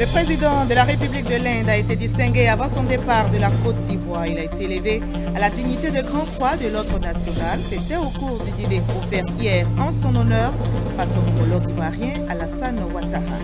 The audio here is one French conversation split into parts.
Le président de la République de l'Inde a été distingué avant son départ de la Côte d'Ivoire. Il a été élevé à la dignité de Grand Croix de l'Ordre national. C'était au cours du dîner offert hier en son honneur par son homologue ivoirien Alassane Ouattara.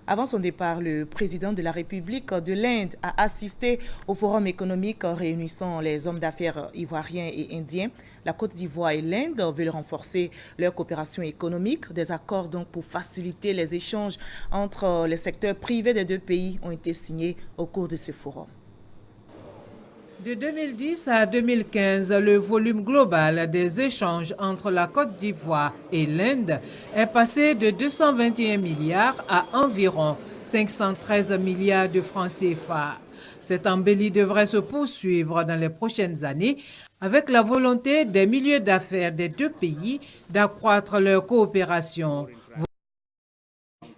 Avant son départ, le président de la République de l'Inde a assisté au forum économique réunissant les hommes d'affaires ivoiriens et indiens. La Côte d'Ivoire et l'Inde veulent renforcer leur coopération économique. Des accords donc pour faciliter les échanges entre les secteurs privés des deux pays ont été signés au cours de ce forum. De 2010 à 2015, le volume global des échanges entre la Côte d'Ivoire et l'Inde est passé de 221 milliards à environ 513 milliards de francs CFA. Cette embellie devrait se poursuivre dans les prochaines années avec la volonté des milieux d'affaires des deux pays d'accroître leur coopération.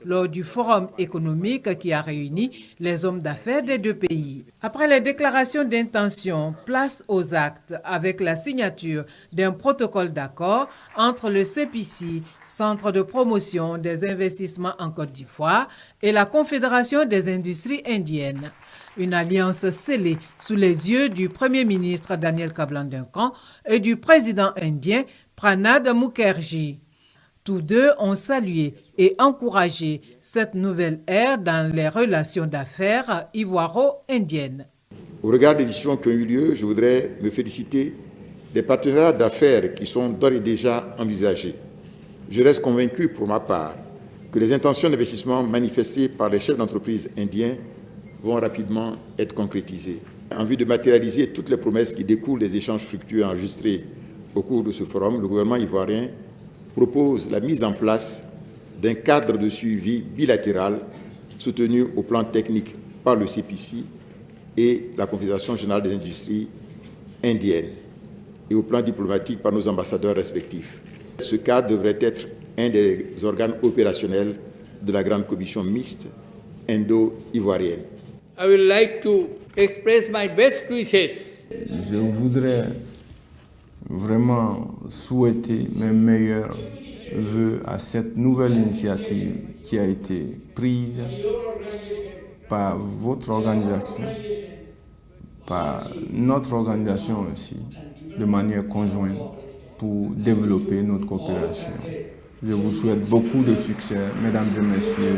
Lors du forum économique qui a réuni les hommes d'affaires des deux pays. Après les déclarations d'intention, place aux actes avec la signature d'un protocole d'accord entre le CPC, Centre de promotion des investissements en Côte d'Ivoire, et la Confédération des industries indiennes. Une alliance scellée sous les yeux du Premier ministre Daniel Kablan-Duncan et du président indien Pranab Mukherjee. Tous deux ont salué et encouragé cette nouvelle ère dans les relations d'affaires ivoiro-indiennes. Au regard des décisions qui ont eu lieu, je voudrais me féliciter des partenariats d'affaires qui sont d'ores et déjà envisagés. Je reste convaincu pour ma part que les intentions d'investissement manifestées par les chefs d'entreprise indiens vont rapidement être concrétisées. En vue de matérialiser toutes les promesses qui découlent des échanges fructueux enregistrés au cours de ce forum, le gouvernement ivoirien propose la mise en place d'un cadre de suivi bilatéral soutenu au plan technique par le CPC et la Confédération générale des industries indiennes et au plan diplomatique par nos ambassadeurs respectifs. Ce cadre devrait être un des organes opérationnels de la grande commission mixte indo-ivoirienne. I would like to express my best wishes. Je voudrais vraiment souhaiter mes meilleurs vœux à cette nouvelle initiative qui a été prise par votre organisation, par notre organisation aussi, de manière conjointe pour développer notre coopération. Je vous souhaite beaucoup de succès, mesdames et messieurs.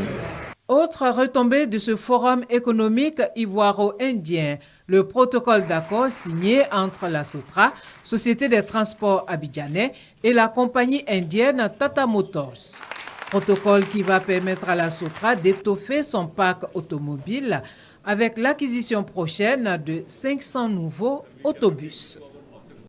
Autre retombée de ce forum économique ivoiro-indien, le protocole d'accord signé entre la Sotra, Société des transports abidjanais, et la compagnie indienne Tata Motors. Protocole qui va permettre à la Sotra d'étoffer son parc automobile avec l'acquisition prochaine de 500 nouveaux autobus.